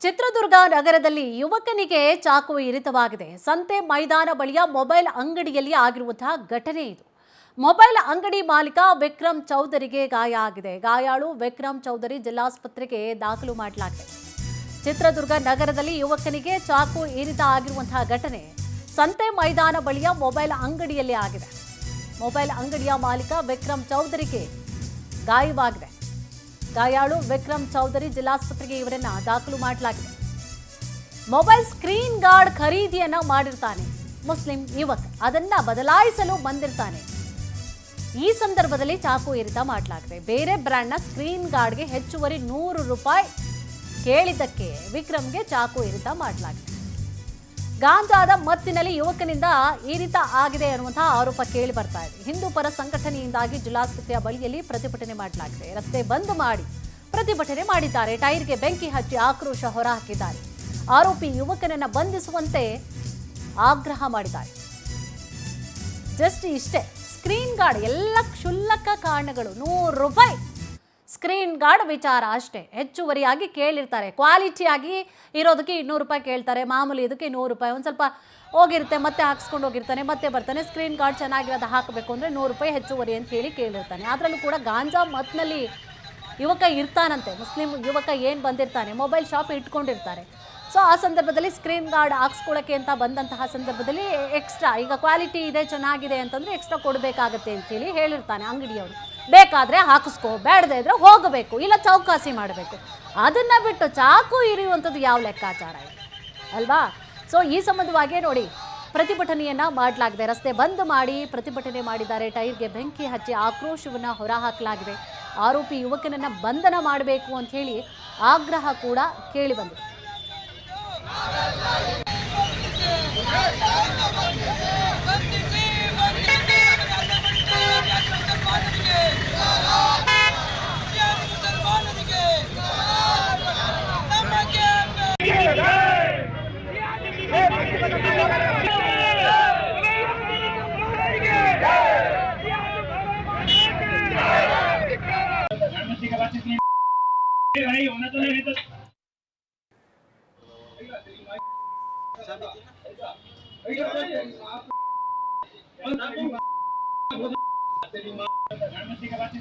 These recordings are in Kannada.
ಚಿತ್ರದುರ್ಗ ನಗರದಲ್ಲಿ ಯುವಕನಿಗೆ ಚಾಕು ಇರಿತವಾಗಿದೆ. ಸಂತೆ ಮೈದಾನ ಬಳಿಯ ಮೊಬೈಲ್ ಅಂಗಡಿಯಲ್ಲಿ ಆಗಿರುವಂತಹ ಘಟನೆ ಇದು. ಮೊಬೈಲ್ ಅಂಗಡಿ ಮಾಲೀಕ ವಿಕ್ರಮ್ ಚೌಧರಿಗೆ ಗಾಯ ಆಗಿದೆ. ಗಾಯಾಳು ವಿಕ್ರಮ್ ಚೌಧರಿ ಜಿಲ್ಲಾಸ್ಪತ್ರೆಗೆ ದಾಖಲು ಮಾಡಲಾಗಿದೆ. ಚಿತ್ರದುರ್ಗ ನಗರದಲ್ಲಿ ಯುವಕನಿಗೆ ಚಾಕು ಇರಿತ ಆಗಿರುವಂತಹ ಘಟನೆ ಸಂತೆ ಮೈದಾನ ಬಳಿಯ ಮೊಬೈಲ್ ಅಂಗಡಿಯಲ್ಲಿ ಆಗಿದೆ. ಮೊಬೈಲ್ ಅಂಗಡಿಯ ಮಾಲೀಕ ವಿಕ್ರಮ್ ಚೌಧರಿಗೆ ಗಾಯವಾಗಿದೆ. ಗಾಯಾಳು ವಿಕ್ರಮ್ ಚೌಧರಿ ಜಿಲ್ಲಾಸ್ಪತ್ರೆಗೆ ಇವರನ್ನ ದಾಖಲು ಮಾಡಲಾಗಿದೆ. ಮೊಬೈಲ್ ಸ್ಕ್ರೀನ್ ಗಾರ್ಡ್ ಖರೀದಿಯನ್ನ ಮಾಡಿರ್ತಾನೆ ಮುಸ್ಲಿಂ ಯುವಕ, ಅದನ್ನ ಬದಲಾಯಿಸಲು ಬಂದಿರ್ತಾನೆ. ಈ ಸಂದರ್ಭದಲ್ಲಿ ಚಾಕು ಇರಿತ ಮಾಡಲಾಗಿದೆ. ಬೇರೆ ಬ್ರ್ಯಾಂಡ್ನ ಸ್ಕ್ರೀನ್ ಗಾರ್ಡ್ಗೆ ಹೆಚ್ಚುವರಿ 100 ರೂಪಾಯಿ ಕೇಳಿದ್ದಕ್ಕೆ ವಿಕ್ರಮ್ಗೆ ಚಾಕು ಇರಿತ ಮಾಡಲಾಗಿದೆ. ಗಾಂಜಾದ ಮತ್ತಿನಲ್ಲಿ ಯುವಕನಿಂದ ಇರಿತ ಆಗಿದೆ ಅನ್ನುವಂತಹ ಆರೋಪ ಕೇಳಿ ಬರ್ತಾ ಇದೆ. ಹಿಂದೂ ಪರ ಸಂಘಟನೆಯಿಂದಾಗಿ ಜಿಲ್ಲಾಸ್ಪತ್ರೆಯ ಬಳಿಯಲ್ಲಿ ಪ್ರತಿಭಟನೆ ಮಾಡಲಾಗಿದೆ. ರಸ್ತೆ ಬಂದ್ ಮಾಡಿ ಪ್ರತಿಭಟನೆ ಮಾಡಿದ್ದಾರೆ. ಟೈರ್ಗೆ ಬೆಂಕಿ ಹಚ್ಚಿ ಆಕ್ರೋಶ ಹೊರಹಾಕಿದ್ದಾರೆ. ಆರೋಪಿ ಯುವಕನನ್ನ ಬಂಧಿಸುವಂತೆ ಆಗ್ರಹ ಮಾಡಿದ್ದಾರೆ. ಜಸ್ಟ್ ಇಷ್ಟೇ, ಸ್ಕ್ರೀನ್ ಗಾರ್ಡ್ ಎಲ್ಲ ಕ್ಷುಲ್ಲಕ ಕಾರಣಗಳು, 100 ರೂಪಾಯಿ ಸ್ಕ್ರೀನ್ ಗಾರ್ಡ್ ವಿಚಾರ ಅಷ್ಟೇ. ಹೆಚ್ಚುವರಿಯಾಗಿ ಕೇಳಿರ್ತಾರೆ, ಕ್ವಾಲಿಟಿಯಾಗಿ ಇರೋದಕ್ಕೆ 200 ರೂಪಾಯಿ ಕೇಳ್ತಾರೆ, ಮಾಮೂಲಿ ಇದಕ್ಕೆ 100 ರೂಪಾಯಿ. ಒಂದು ಸ್ವಲ್ಪ ಹೋಗಿರುತ್ತೆ, ಮತ್ತೆ ಹಾಕ್ಸ್ಕೊಂಡು ಹೋಗಿರ್ತಾನೆ, ಮತ್ತೆ ಬರ್ತಾನೆ. ಸ್ಕ್ರೀನ್ ಗಾರ್ಡ್ ಚೆನ್ನಾಗಿರೋದು ಹಾಕಬೇಕು ಅಂದರೆ 100 ರೂಪಾಯಿ ಹೆಚ್ಚುವರಿ ಅಂತ ಹೇಳಿ ಕೇಳಿರ್ತಾನೆ. ಅದರಲ್ಲೂ ಕೂಡ ಗಾಂಜಾ ಮತ್ನಲ್ಲಿ ಯುವಕ ಇರ್ತಾನಂತೆ. ಮುಸ್ಲಿಂ ಯುವಕ ಏನು ಬಂದಿರ್ತಾನೆ, ಮೊಬೈಲ್ ಶಾಪ್ ಇಟ್ಕೊಂಡಿರ್ತಾರೆ. ಸೊ ಆ ಸಂದರ್ಭದಲ್ಲಿ ಸ್ಕ್ರೀನ್ ಗಾರ್ಡ್ ಹಾಕ್ಸ್ಕೊಳ್ಳೋಕ್ಕೆ ಅಂತ ಬಂದಂತಹ ಸಂದರ್ಭದಲ್ಲಿ ಎಕ್ಸ್ಟ್ರಾ, ಈಗ ಕ್ವಾಲಿಟಿ ಇದೆ ಚೆನ್ನಾಗಿದೆ ಅಂತಂದರೆ ಎಕ್ಸ್ಟ್ರಾ ಕೊಡಬೇಕಾಗತ್ತೆ ಅಂತೇಳಿ ಹೇಳಿರ್ತಾನೆ ಅಂಗಡಿಯವರು. ಬೇಕಾದರೆ ಹಾಕಿಸ್ಕೋ, ಬೇಡದೇ ಇದ್ರೆ ಹೋಗಬೇಕು, ಇಲ್ಲ ಚೌಕಾಸಿ ಮಾಡಬೇಕು. ಅದನ್ನು ಬಿಟ್ಟು ಚಾಕು ಇರಿಯುವಂಥದ್ದು ಯಾವ ಲೆಕ್ಕಾಚಾರ ಇದೆ ಅಲ್ವಾ? ಸೊ ಈ ಸಂಬಂಧವಾಗಿ ನೋಡಿ ಪ್ರತಿಭಟನೆಯನ್ನು ಮಾಡಲಾಗಿದೆ. ರಸ್ತೆ ಬಂದ್ ಮಾಡಿ ಪ್ರತಿಭಟನೆ ಮಾಡಿದ್ದಾರೆ. ಟೈರ್ಗೆ ಬೆಂಕಿ ಹಚ್ಚಿ ಆಕ್ರೋಶವನ್ನು ಹೊರಹಾಕಲಾಗಿದೆ. ಆರೋಪಿ ಯುವಕನನ್ನು ಬಂಧನ ಮಾಡಬೇಕು ಅಂತ ಹೇಳಿ ಆಗ್ರಹ ಕೂಡ ಕೇಳಿ ಬಂದಿದೆ.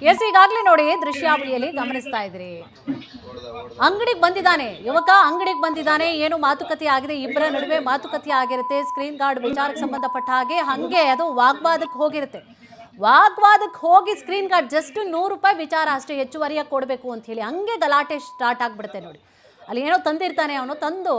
ಎಸ್, ಈಗಾಗಲೇ ನೋಡಿ ದೃಶ್ಯಾವಳಿಯಲ್ಲಿ ಗಮನಿಸ್ತಾ ಇದ್ರಿ. ಅಂಗಡಿಗೆ ಬಂದಿದ್ದಾನೆ ಯುವಕ, ಅಂಗಡಿಗೆ ಬಂದಿದ್ದಾನೆ. ಏನು ಮಾತುಕತೆ ಆಗಿದೆ, ಇಬ್ಬರ ನಡುವೆ ಮಾತುಕತೆ ಆಗಿರುತ್ತೆ. ಸ್ಕ್ರೀನ್ ಗಾರ್ಡ್ ವಿಚಾರಕ್ಕೆ ಸಂಬಂಧಪಟ್ಟ ಹಾಗೆ ಅದು ವಾಗ್ವಾದಕ್ಕೆ ಹೋಗಿರುತ್ತೆ. ವಾಗ್ವಾದಕ್ಕೆ ಹೋಗಿ ಸ್ಕ್ರೀನ್ ಗಾರ್ಡ್ ಜಸ್ಟ್ 100 ರೂಪಾಯಿ ವಿಚಾರ ಅಷ್ಟೇ ಹೆಚ್ಚುವರಿಯಾಗಿ ಕೊಡಬೇಕು ಅಂತ ಹೇಳಿ ಹಂಗೆ ಗಲಾಟೆ ಸ್ಟಾರ್ಟ್ ಆಗಿಬಿಡುತ್ತೆ ನೋಡಿ. ಅಲ್ಲಿ ಏನೋ ತಂದಿರ್ತಾನೆ ಅವನು, ತಂದು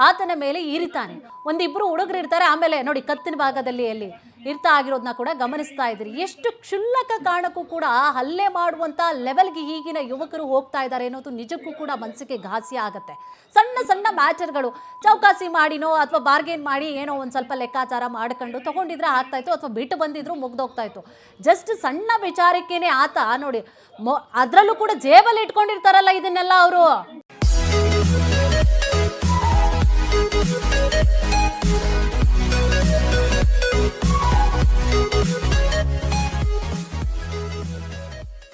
ಆತನ ಮೇಲೆ ಇರಿತಾನೆ. ಒಂದಿಬ್ಬರು ಹುಡುಗರು ಇರ್ತಾರೆ. ಆಮೇಲೆ ನೋಡಿ ಕತ್ತಿನ ಭಾಗದಲ್ಲಿ ಅಲ್ಲಿ ಇರ್ತ ಆಗಿರೋದನ್ನ ಕೂಡ ಗಮನಿಸ್ತಾ ಇದ್ರಿ. ಎಷ್ಟು ಕ್ಷುಲ್ಲಕ ಕಾರಣಕ್ಕೂ ಕೂಡ ಹಲ್ಲೆ ಮಾಡುವಂಥ ಲೆವೆಲ್ಗೆ ಈಗಿನ ಯುವಕರು ಹೋಗ್ತಾ ಇದ್ದಾರೆ ಅನ್ನೋದು ನಿಜಕ್ಕೂ ಕೂಡ ಮನಸ್ಸಿಗೆ ಘಾಸಿ ಆಗುತ್ತೆ. ಸಣ್ಣ ಸಣ್ಣ ಮ್ಯಾಟರ್ಗಳು ಚೌಕಾಸಿ ಮಾಡಿನೋ ಅಥವಾ ಬಾರ್ಗೇನ್ ಮಾಡಿ ಏನೋ ಒಂದು ಸ್ವಲ್ಪ ಲೆಕ್ಕಾಚಾರ ಮಾಡ್ಕೊಂಡು ತೊಗೊಂಡಿದ್ರೆ ಆಗ್ತಾಯಿತ್ತು, ಅಥವಾ ಬಿಟ್ಟು ಬಂದಿದ್ರು ಮುಗ್ದೋಗ್ತಾ ಇತ್ತು. ಜಸ್ಟ್ ಸಣ್ಣ ವಿಚಾರಕ್ಕೇನೆ ಆತ ನೋಡಿ ಅದರಲ್ಲೂ ಕೂಡ ಜೇಬಲ್ಲಿ ಇಟ್ಕೊಂಡಿರ್ತಾರಲ್ಲ ಇದನ್ನೆಲ್ಲ ಅವರು.